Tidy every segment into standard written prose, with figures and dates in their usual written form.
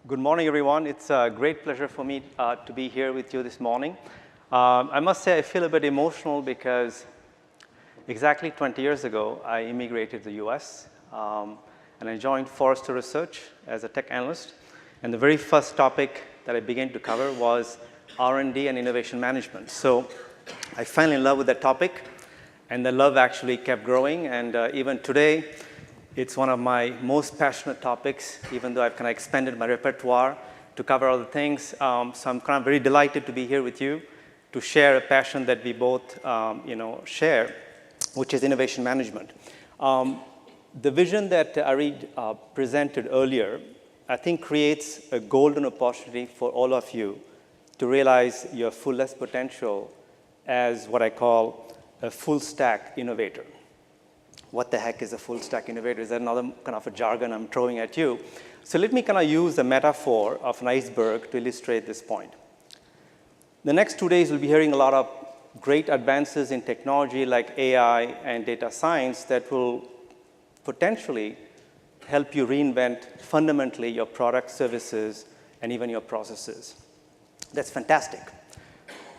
Good morning, everyone. It's a great pleasure for me to be here with you this morning. I must say I feel a bit emotional because exactly 20 years ago, I immigrated to the US, and I joined Forrester Research as a tech analyst. And the very first topic that I began to cover was R&D and innovation management. So I fell in love with that topic, and the love actually kept growing. And even today, it's one of my most passionate topics, even though I've kind of expanded my repertoire to cover other things. So I'm kind of very delighted to be here with you to share a passion that we both share, which is innovation management. The vision that Arid presented earlier, I think creates a golden opportunity for all of you to realize your fullest potential as what I call a full stack innovator. What the heck is a full stack innovator? Is that another kind of a jargon I'm throwing at you? So let me kind of use the metaphor of an iceberg to illustrate this point. The next 2 days, we'll be hearing a lot of great advances in technology like AI and data science that will potentially help you reinvent fundamentally your products, services, and even your processes. That's fantastic.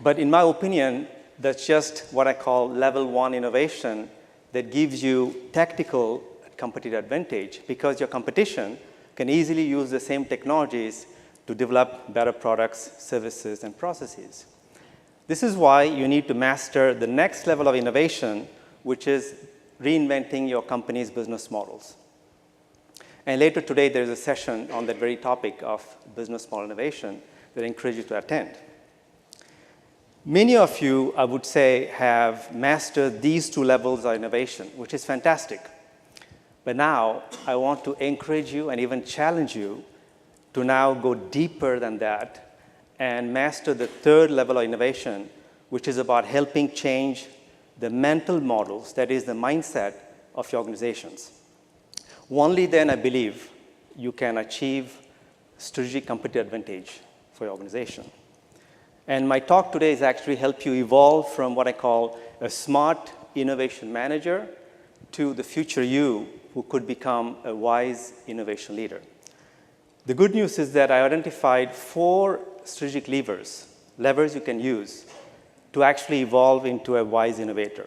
But in my opinion, that's just what I call level 1 innovation that gives you tactical competitive advantage because your competition can easily use the same technologies to develop better products, services, and processes. This is why you need to master the next level of innovation, which is reinventing your company's business models. And later today, there's a session on that very topic of business model innovation that I encourage you to attend. Many of you, I would say, have mastered these 2 levels of innovation, which is fantastic. But now, I want to encourage you and even challenge you to now go deeper than that and master the 3rd level of innovation, which is about helping change the mental models, that is the mindset of your organizations. Only then, I believe, you can achieve strategic competitive advantage for your organization. And my talk today is actually help you evolve from what I call a smart innovation manager to the future you who could become a wise innovation leader. The good news is that I identified 4 strategic levers you can use to actually evolve into a wise innovator.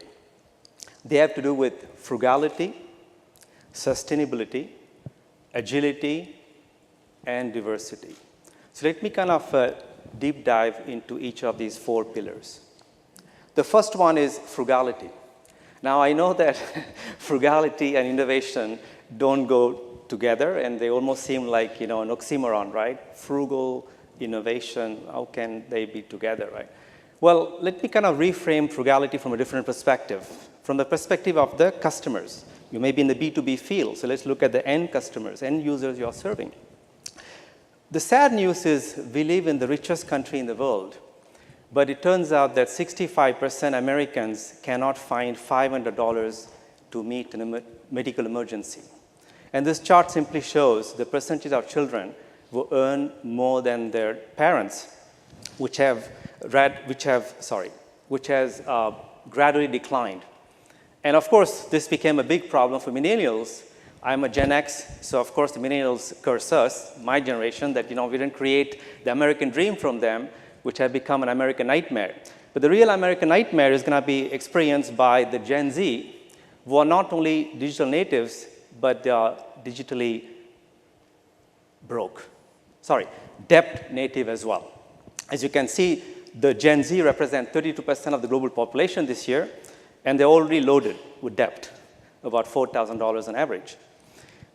They have to do with frugality, sustainability, agility, and diversity. So let me kind of deep dive into each of these 4 pillars. The first one is frugality. Now, I know that frugality and innovation don't go together, and they almost seem like, an oxymoron, right? Frugal, innovation, how can they be together, right? Well, let me kind of reframe frugality from a different perspective, from the perspective of the customers. You may be in the B2B field, so let's look at the end customers, end users you're serving. The sad news is we live in the richest country in the world, but it turns out that 65% Americans cannot find $500 to meet a medical emergency. And this chart simply shows the percentage of children who earn more than their parents, which has gradually declined. And of course, this became a big problem for millennials. I'm a Gen X, so of course the millennials curse us, my generation, that we didn't create the American dream from them, which had become an American nightmare. But the real American nightmare is going to be experienced by the Gen Z, who are not only digital natives, but they are digitally debt native as well. As you can see, the Gen Z represent 32% of the global population this year, and they're already loaded with debt, about $4,000 on average.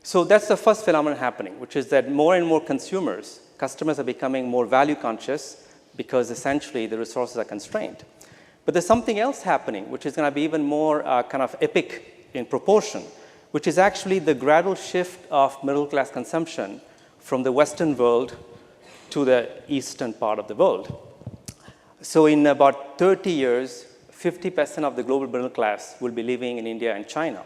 So that's the first phenomenon happening, which is that more and more customers are becoming more value conscious because essentially the resources are constrained. But there's something else happening, which is going to be even more kind of epic in proportion, which is actually the gradual shift of middle class consumption from the Western world to the eastern part of the world. So in about 30 years, 50% of the global middle class will be living in India and China.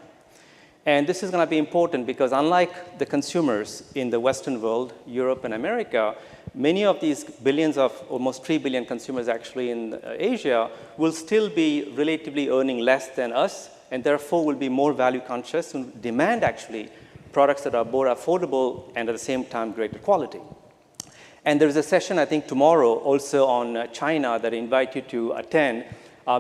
And this is going to be important because unlike the consumers in the Western world, Europe and America, many of these billions of almost 3 billion consumers actually in Asia will still be relatively earning less than us, and therefore will be more value conscious and demand actually products that are more affordable and at the same time greater quality. And there's a session, I think, tomorrow also on China that I invite you to attend,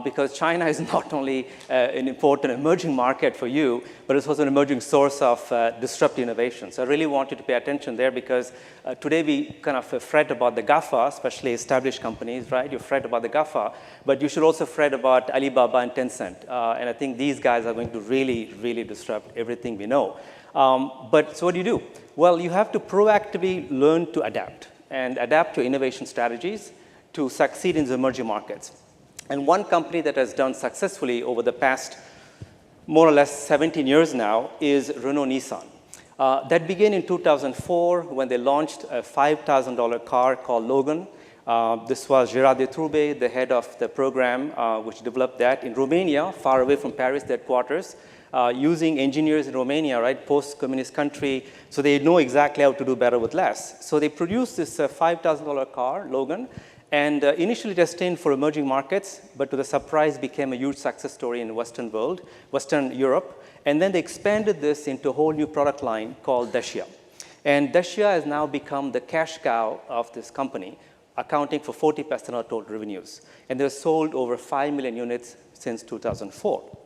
because China is not only an important emerging market for you, but it's also an emerging source of disruptive innovation. So I really want you to pay attention there, because today we kind of fret about the GAFA, especially established companies, right? You fret about the GAFA, but you should also fret about Alibaba and Tencent. And I think these guys are going to really, really disrupt everything we know. But so what do? Well, you have to proactively learn to adapt and adapt to innovation strategies to succeed in the emerging markets. And one company that has done successfully over the past more or less 17 years now is Renault Nissan. That began in 2004 when they launched a $5,000 car called Logan. This was Gerard Detroube, the head of the program, which developed that in Romania, far away from Paris, their headquarters, using engineers in Romania, right, post-communist country, so they know exactly how to do better with less. So they produced this $5,000 car, Logan, and initially destined for emerging markets, but to the surprise became a huge success story in the Western world, Western Europe. And then they expanded this into a whole new product line called Dacia. And Dacia has now become the cash cow of this company, accounting for 40% of total revenues. And they've sold over 5 million units since 2004.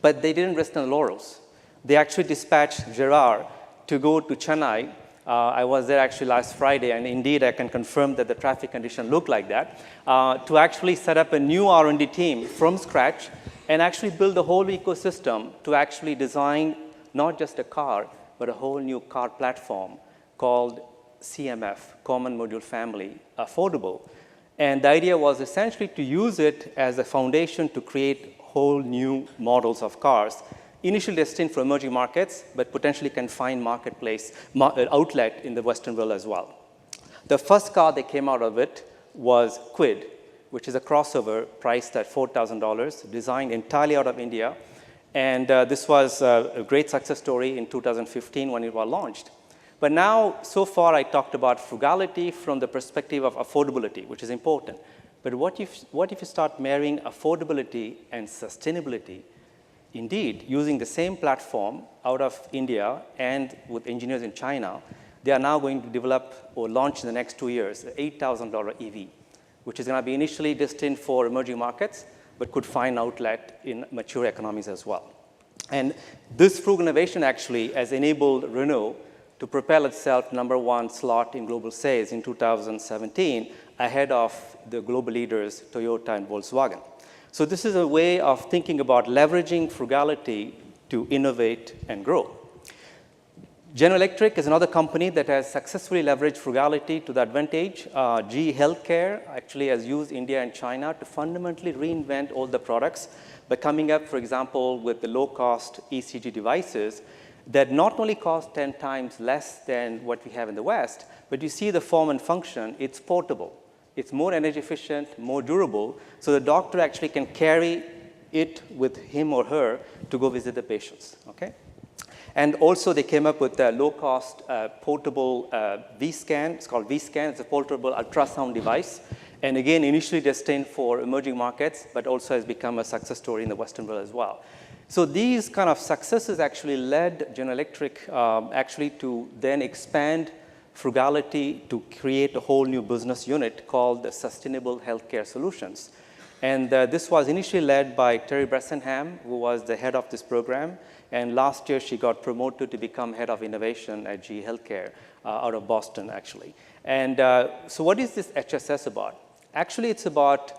But they didn't rest on the laurels. They actually dispatched Gerard to go to Chennai. I was there actually last Friday, and indeed I can confirm that the traffic condition looked like that, to actually set up a new R&D team from scratch and actually build a whole ecosystem to actually design not just a car, but a whole new car platform called CMF, Common Module Family, affordable. And the idea was essentially to use it as a foundation to create whole new models of cars, initially destined for emerging markets, but potentially can find marketplace outlet in the Western world as well. The first car that came out of it was Kwid, which is a crossover priced at $4,000, designed entirely out of India. And this was a great success story in 2015 when it was launched. But now, so far, I talked about frugality from the perspective of affordability, which is important. But what if you start marrying affordability and sustainability? Indeed, using the same platform out of India and with engineers in China, they are now going to develop or launch in the next 2 years an $8,000 EV, which is going to be initially destined for emerging markets, but could find outlet in mature economies as well. And this frugal innovation actually has enabled Renault to propel itself #1 slot in global sales in 2017, ahead of the global leaders Toyota and Volkswagen. So this is a way of thinking about leveraging frugality to innovate and grow. General Electric is another company that has successfully leveraged frugality to the advantage. GE Healthcare actually has used India and China to fundamentally reinvent all the products by coming up, for example, with the low-cost ECG devices that not only cost 10 times less than what we have in the West, but you see the form and function, it's portable. It's more energy efficient, more durable, so the doctor actually can carry it with him or her to go visit the patients, okay? And also they came up with a low-cost portable V-scan. It's called V-scan. It's a portable ultrasound device. And again, initially destined for emerging markets, but also has become a success story in the Western world as well. So these kind of successes actually led General Electric actually to then expand frugality to create a whole new business unit called the Sustainable Healthcare Solutions. And this was initially led by Terry Bressenham, who was the head of this program. And last year, she got promoted to become head of innovation at GE Healthcare out of Boston, actually. And so what is this HSS about? Actually, it's about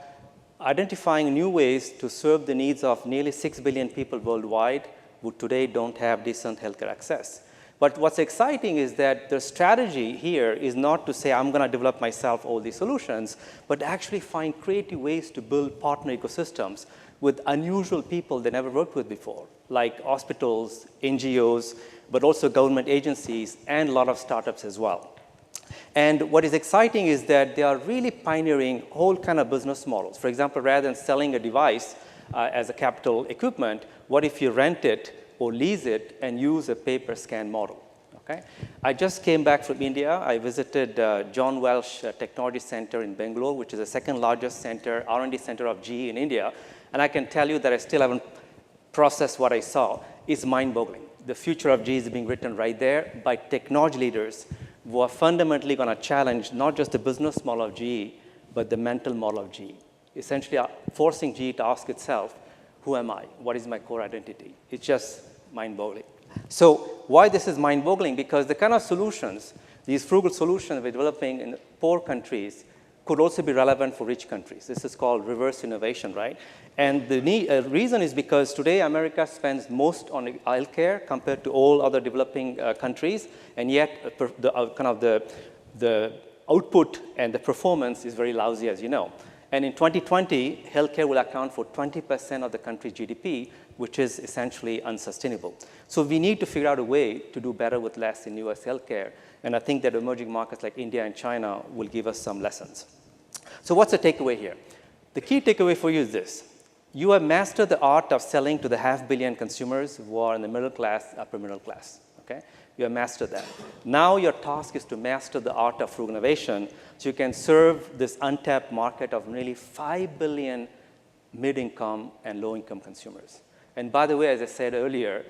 identifying new ways to serve the needs of nearly 6 billion people worldwide who today don't have decent healthcare access. But what's exciting is that the strategy here is not to say, I'm going to develop myself all these solutions, but actually find creative ways to build partner ecosystems with unusual people they never worked with before, like hospitals, NGOs, but also government agencies, and a lot of startups as well. And what is exciting is that they are really pioneering whole kind of business models. For example, rather than selling a device as a capital equipment, what if you rent it or lease it and use a pay-per-scan model, okay? I just came back from India. I visited John Welsh Technology Center in Bangalore, which is the second largest center, R&D center of GE in India. And I can tell you that I still haven't processed what I saw. It's mind-boggling. The future of GE is being written right there by technology leaders who are fundamentally going to challenge not just the business model of GE, but the mental model of GE. Essentially forcing GE to ask itself, who am I? What is my core identity? It's just mind-boggling. So why this is mind-boggling? Because the kind of solutions, these frugal solutions we're developing in poor countries could also be relevant for rich countries. This is called reverse innovation, right? And the reason is because today America spends most on healthcare compared to all other developing countries, and yet the output and the performance is very lousy, as you know. And in 2020, healthcare will account for 20% of the country's GDP, which is essentially unsustainable. So we need to figure out a way to do better with less in US healthcare. And I think that emerging markets like India and China will give us some lessons. So what's the takeaway here? The key takeaway for you is this. You have mastered the art of selling to the 500 million consumers who are in the middle class, upper middle class. Okay? You have mastered that. Now your task is to master the art of frugal innovation so you can serve this untapped market of nearly 5 billion mid-income and low-income consumers. And by the way, as I said earlier,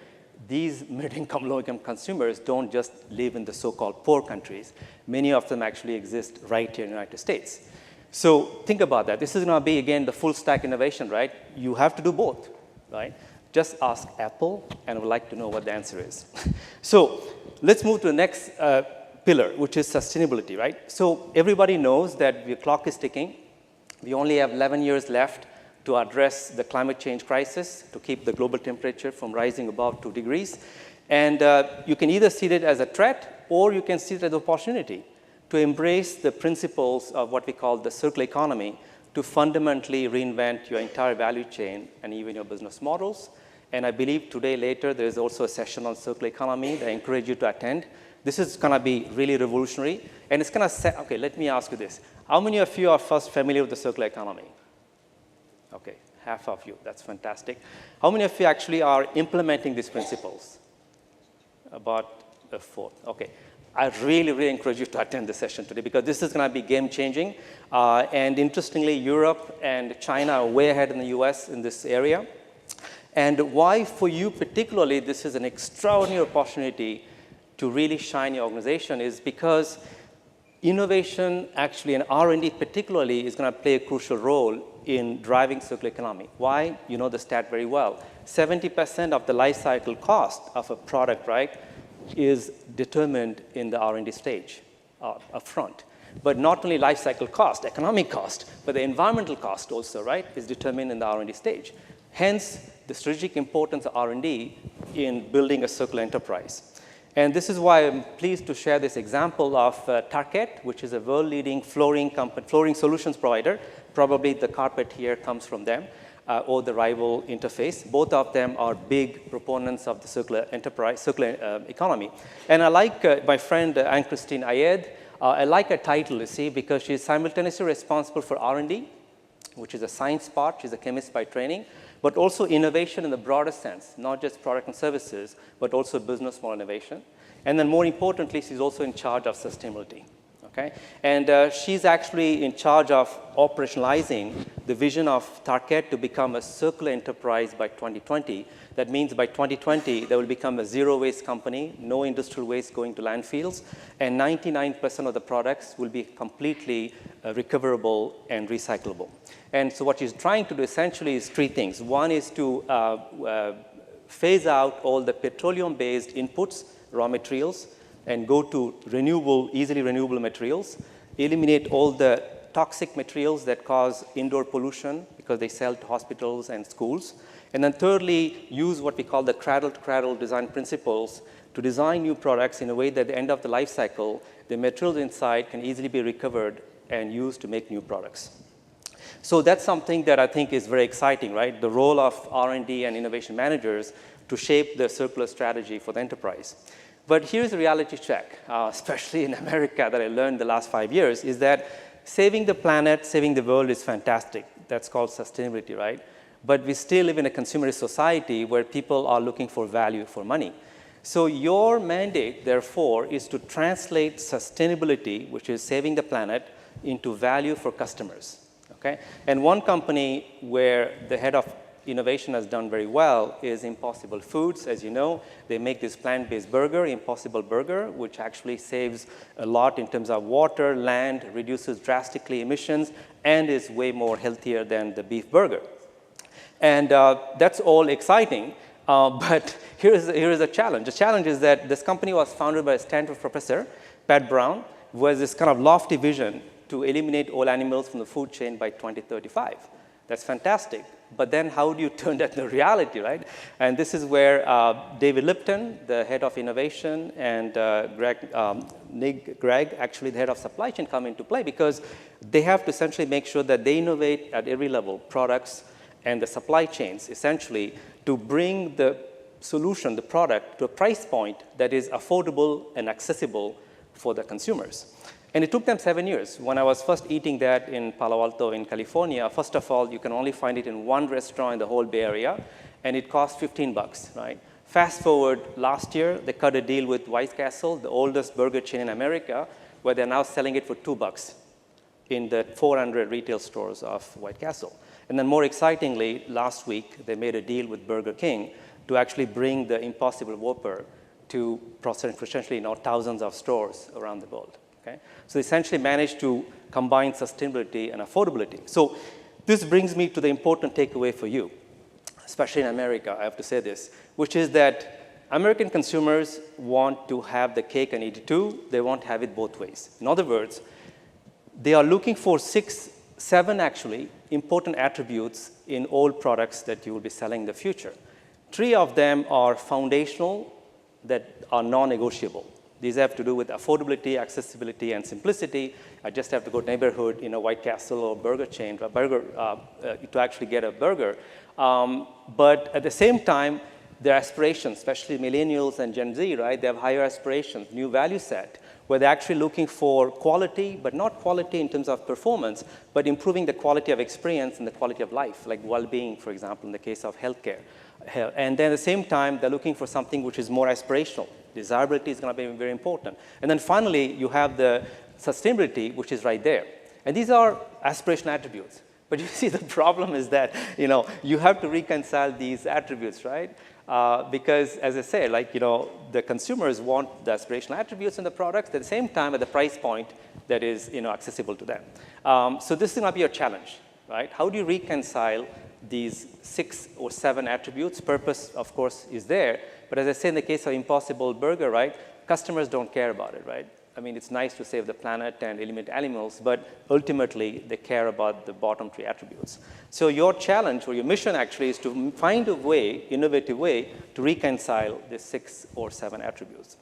these mid-income, low-income consumers don't just live in the so-called poor countries. Many of them actually exist right here in the United States. So think about that. This is going to be, again, the full stack innovation, right? You have to do both, right? Just ask Apple, and I would like to know what the answer is. So let's move to the next pillar, which is sustainability, right? So everybody knows that the clock is ticking. We only have 11 years left to address the climate change crisis, to keep the global temperature from rising above 2 degrees. And you can either see it as a threat, or you can see it as an opportunity to embrace the principles of what we call the circular economy to fundamentally reinvent your entire value chain and even your business models. And I believe today, later, there is also a session on circular economy that I encourage you to attend. This is going to be really revolutionary. And it's going to say, OK, let me ask you this. How many of you are first familiar with the circular economy? OK, half of you. That's fantastic. How many of you actually are implementing these principles? About a fourth. OK. I really, really encourage you to attend the session today because this is going to be game-changing. And interestingly, Europe and China are way ahead in the US in this area. And why, for you particularly, this is an extraordinary opportunity to really shine your organization is because innovation, actually, and R&D particularly, is going to play a crucial role in driving circular economy. Why? You know the stat very well. 70% of the life cycle cost of a product, right, is determined in the R&D stage up front. But not only life cycle cost, economic cost, but the environmental cost also, right, is determined in the R&D stage. Hence, the strategic importance of R&D in building a circular enterprise. And this is why I'm pleased to share this example of Target, which is a world-leading flooring solutions provider. Probably the carpet here comes from them. Or the rival interface. Both of them are big proponents of the circular enterprise, circular economy. And I like my friend Anne-Christine Ayed. I like her title, you see, because she's simultaneously responsible for R&D, which is a science part. She's a chemist by training, but also innovation in the broader sense, not just product and services, but also business model innovation. And then more importantly, she's also in charge of sustainability. Okay? And she's actually in charge of operationalizing the vision of Target to become a circular enterprise by 2020. That means by 2020, they will become a zero-waste company, no industrial waste going to landfills, and 99% of the products will be completely recoverable and recyclable. And so what she's trying to do essentially is three things. One is to phase out all the petroleum-based inputs, raw materials, and go to renewable, easily renewable materials, eliminate all the toxic materials that cause indoor pollution because they sell to hospitals and schools. And then thirdly, use what we call the cradle-to-cradle design principles to design new products in a way that at the end of the life cycle, the materials inside can easily be recovered and used to make new products. So that's something that I think is very exciting, right? The role of R&D and innovation managers to shape the circular strategy for the enterprise. But here's a reality check, especially in America that I learned the last 5 years, is that saving the planet, saving the world is fantastic. That's called sustainability, right? But we still live in a consumerist society where people are looking for value for money. So your mandate, therefore, is to translate sustainability, which is saving the planet, into value for customers. Okay? And one company where the head of innovation has done very well is Impossible Foods. As you know, they make this plant-based burger, Impossible Burger, which actually saves a lot in terms of water, land, reduces drastically emissions, and is way more healthier than the beef burger. And that's all exciting, but here is a challenge. The challenge is that this company was founded by a Stanford professor, Pat Brown, who has this kind of lofty vision to eliminate all animals from the food chain by 2035. That's fantastic. But then how do you turn that into reality, right? And this is where David Lipton, the head of innovation, and Greg, actually the head of supply chain, come into play, because they have to essentially make sure that they innovate at every level, products and the supply chains, essentially, to bring the solution, the product, to a price point that is affordable and accessible for the consumers. And it took them 7 years. When I was first eating that in Palo Alto in California, first of all, you can only find it in one restaurant in the whole Bay Area, and it cost $15, right? Fast forward last year, they cut a deal with White Castle, the oldest burger chain in America, where they're now selling it for $2 in the 400 retail stores of White Castle. And then more excitingly, last week, they made a deal with Burger King to actually bring the Impossible Whopper to potentially thousands of stores around the world. Okay? So essentially managed to combine sustainability and affordability. So this brings me to the important takeaway for you, especially in America, I have to say this, which is that American consumers want to have the cake and eat it too. They want to have it both ways. In other words, they are looking for 7 actually important attributes in all products that you will be selling in the future. 3 of them are foundational that are non-negotiable. These have to do with affordability, accessibility, and simplicity. I just have to go to neighborhood, White Castle or burger chain, to actually get a burger. But at the same time, their aspirations, especially millennials and Gen Z, right? They have higher aspirations, new value set, where they're actually looking for quality, but not quality in terms of performance, but improving the quality of experience and the quality of life, like well-being, for example, in the case of healthcare. And then at the same time, they're looking for something which is more aspirational. Desirability is going to be very important. And then finally, you have the sustainability, which is right there. And these are aspirational attributes. But you see, the problem is that, you have to reconcile these attributes, right? Because, as I say, the consumers want the aspirational attributes in the products at the same time at the price point that is, accessible to them. So this is going to be a challenge, right? How do you reconcile these 6 or 7 attributes? Purpose, of course, is there. But as I say, in the case of Impossible Burger, right, customers don't care about it, right? I mean, it's nice to save the planet and eliminate animals, but ultimately, they care about the bottom 3 attributes. So your challenge or your mission actually is to find a way, innovative way, to reconcile the 6 or 7 attributes.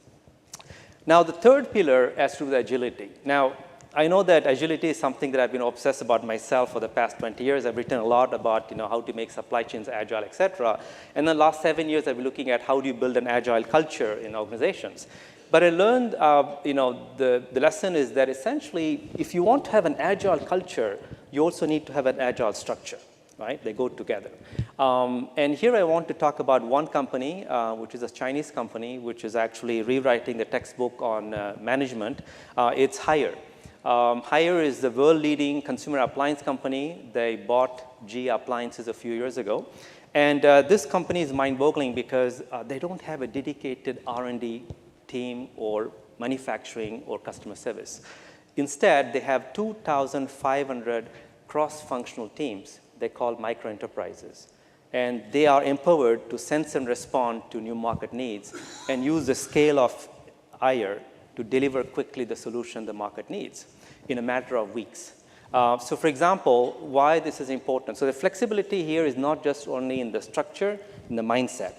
Now, the third pillar has to do with agility. Now, I know that agility is something that I've been obsessed about myself for the past 20 years. I've written a lot about how to make supply chains agile, et cetera. And the last 7 years, I've been looking at how do you build an agile culture in organizations. But I learned, the lesson is that essentially, if you want to have an agile culture, you also need to have an agile structure, right? They go together. And here I want to talk about one company, which is a Chinese company, which is actually rewriting the textbook on management. It's Haier. Haier is the world-leading consumer appliance company. They bought GE Appliances a few years ago. And this company is mind-boggling because they don't have a dedicated R&D team or manufacturing or customer service. Instead, they have 2,500 cross-functional teams they call micro-enterprises. And they are empowered to sense and respond to new market needs and use the scale of Haier to deliver quickly the solution the market needs in a matter of weeks. So for example, why this is important. So the flexibility here is not just only in the structure, in the mindset.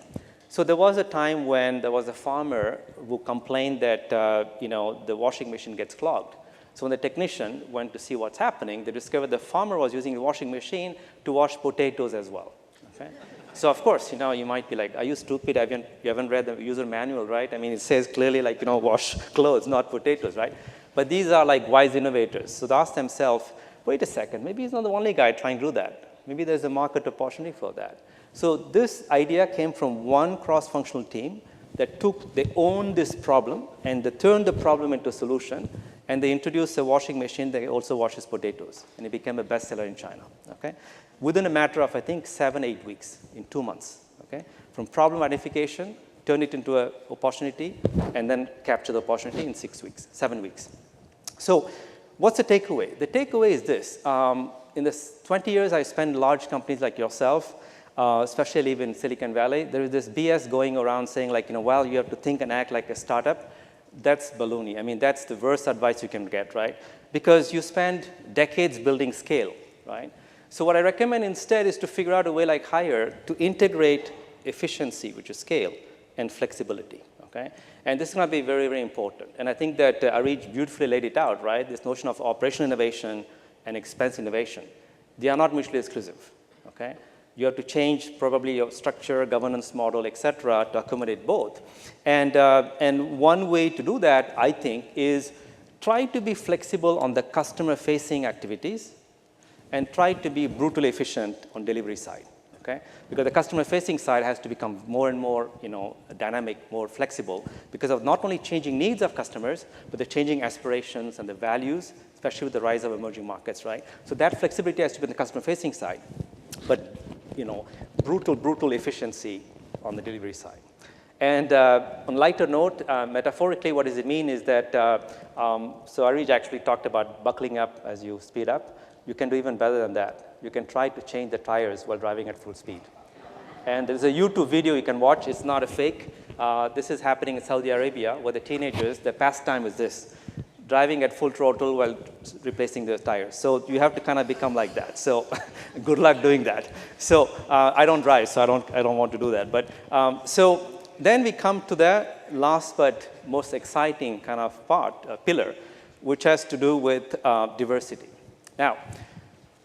So there was a time when there was a farmer who complained that the washing machine gets clogged. So when the technician went to see what's happening, they discovered the farmer was using the washing machine to wash potatoes as well. Okay? So of course, you might be like, are you stupid? You haven't read the user manual, right? I mean, it says clearly wash clothes, not potatoes, right? But these are like wise innovators. So they ask themselves, wait a second, maybe he's not the only guy trying to do that. Maybe there's a market opportunity for that. So this idea came from one cross-functional team that they owned this problem and they turned the problem into a solution. And they introduced a washing machine that also washes potatoes, and it became a bestseller in China, okay? Within a matter of, I think, 7, 8 weeks, in 2 months, okay? From problem identification, turn it into an opportunity, and then capture the opportunity in 6 weeks, 7 weeks. So what's the takeaway? The takeaway is this. In the 20 years I spent in large companies like yourself, especially I live in Silicon Valley, there is this BS going around saying like, well, you have to think and act like a startup. That's baloney. I mean, that's the worst advice you can get, right? Because you spend decades building scale, right? So what I recommend instead is to figure out a way like Hire to integrate efficiency, which is scale, and flexibility, okay? And this is going to be very, very important. And I think that Arij beautifully laid it out, right? This notion of operational innovation and expense innovation. They are not mutually exclusive, okay? You have to change probably your structure, governance model, et cetera, to accommodate both. And one way to do that, I think, is try to be flexible on the customer-facing activities and try to be brutally efficient on delivery side, okay? Because the customer-facing side has to become more and more, dynamic, more flexible because of not only changing needs of customers, but the changing aspirations and the values, especially with the rise of emerging markets, right? So that flexibility has to be on the customer-facing side. But brutal efficiency on the delivery side. And on a lighter note, metaphorically, what does it mean is that, so Arij actually talked about buckling up as you speed up. You can do even better than that. You can try to change the tires while driving at full speed. And there's a YouTube video you can watch. It's not a fake. This is happening in Saudi Arabia, where the teenagers, their pastime is this, driving at full throttle while replacing the tires. So you have to kind of become like that. So good luck doing that. So I don't drive, so I don't want to do that. But so then we come to the last but most exciting kind of part, pillar, which has to do with diversity. Now,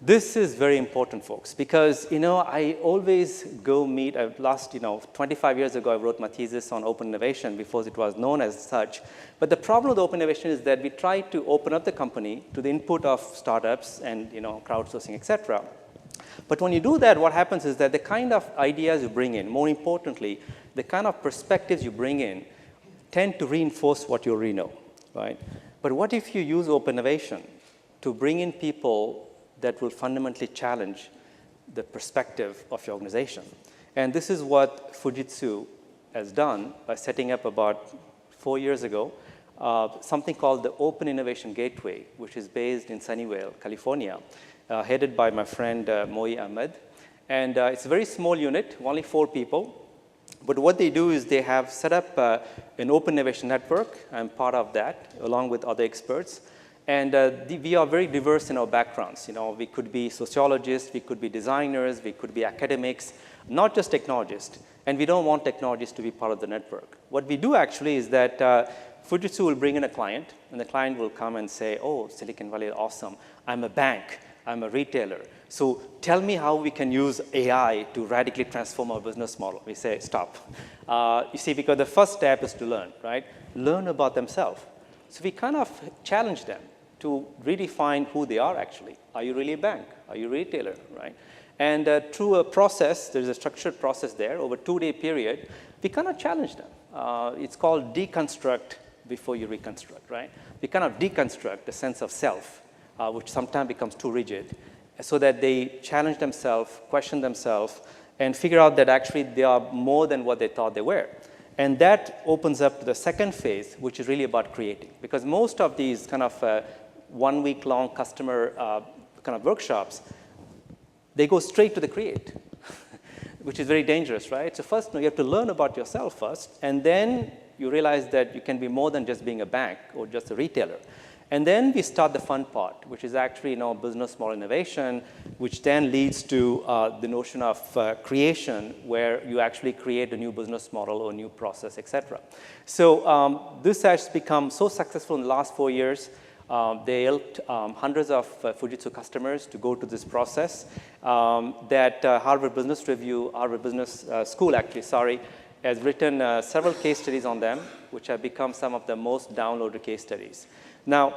this is very important, folks, because, I always go meet, last, 25 years ago, I wrote my thesis on open innovation before it was known as such. But the problem with open innovation is that we try to open up the company to the input of startups and, crowdsourcing, et cetera. But when you do that, what happens is that the kind of ideas you bring in, more importantly, the kind of perspectives you bring in tend to reinforce what you already know, right? But what if you use open innovation to bring in people that will fundamentally challenge the perspective of your organization? And this is what Fujitsu has done by setting up about 4 years ago something called the Open Innovation Gateway, which is based in Sunnyvale, California, headed by my friend Moi Ahmed. And it's a very small unit, only 4 people. But what they do is they have set up an open innovation network. I'm part of that, along with other experts. And we are very diverse in our backgrounds. We could be sociologists, we could be designers, we could be academics, not just technologists. And we don't want technologists to be part of the network. What we do actually is that Fujitsu will bring in a client, and the client will come and say, oh, Silicon Valley is awesome. I'm a bank. I'm a retailer. So tell me how we can use AI to radically transform our business model. We say, stop. You see, because the first step is to learn, right? Learn about themselves. So we kind of challenge them to redefine who they are actually. Are you really a bank? Are you a retailer, right? And through a process, there's a structured process there, over a 2-day period, we kind of challenge them. It's called deconstruct before you reconstruct, right? We kind of deconstruct the sense of self, which sometimes becomes too rigid, so that they challenge themselves, question themselves, and figure out that actually they are more than what they thought they were. And that opens up to the second phase, which is really about creating. Because most of these kind of 1-week-long customer kind of workshops, they go straight to the create, which is very dangerous, right? So first, you have to learn about yourself first, and then you realize that you can be more than just being a bank or just a retailer. And then we start the fun part, which is actually business model innovation, which then leads to the notion of creation, where you actually create a new business model or a new process, et cetera. So this has become so successful in the last 4 years. They helped hundreds of Fujitsu customers to go to this process that Harvard Business Review, Harvard Business School, has written several case studies on them, which have become some of the most downloaded case studies. Now,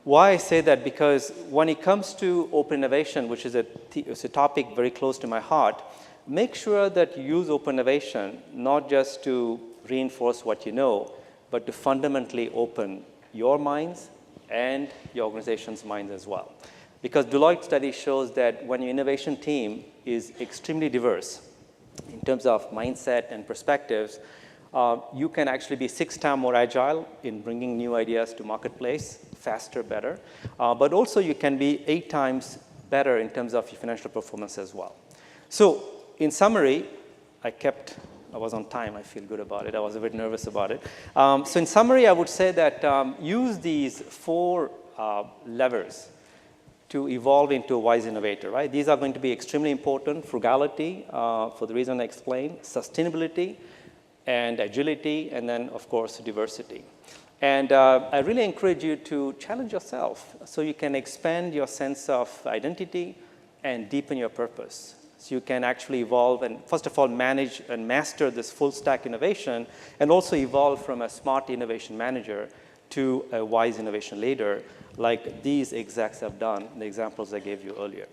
why I say that? Because when it comes to open innovation, which is a topic very close to my heart, make sure that you use open innovation not just to reinforce what you know, but to fundamentally open your minds and your organization's mind as well. Because Deloitte study shows that when your innovation team is extremely diverse in terms of mindset and perspectives, you can actually be 6 times more agile in bringing new ideas to marketplace, faster, better. But also you can be 8 times better in terms of your financial performance as well. So in summary, I was on time, I feel good about it. I was a bit nervous about it. So in summary, I would say that use these 4 levers to evolve into a wise innovator, right? These are going to be extremely important: frugality, for the reason I explained, sustainability, and agility, and then, of course, diversity. And I really encourage you to challenge yourself so you can expand your sense of identity and deepen your purpose. So you can actually evolve and, first of all, manage and master this full stack innovation, and also evolve from a smart innovation manager to a wise innovation leader, like these execs have done in the examples I gave you earlier.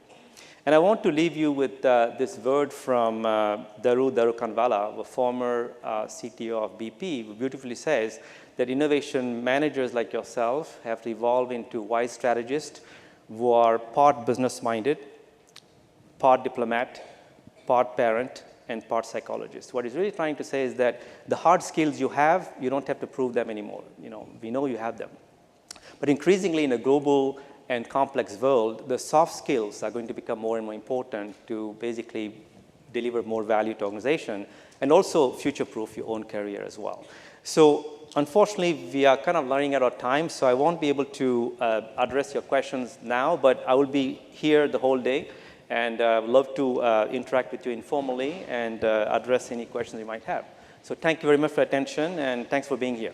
And I want to leave you with this word from Daru Kanwala, the former CTO of BP, who beautifully says that innovation managers like yourself have to evolve into wise strategists who are part business-minded, part diplomat, part parent, and part psychologist. What he's really trying to say is that the hard skills you have, you don't have to prove them anymore. We know you have them. But increasingly in a global and complex world, the soft skills are going to become more and more important to basically deliver more value to organization and also future-proof your own career as well. So unfortunately, we are kind of running out of time, so I won't be able to address your questions now, but I will be here the whole day, and I would love to interact with you informally and address any questions you might have. So thank you very much for your attention, and thanks for being here.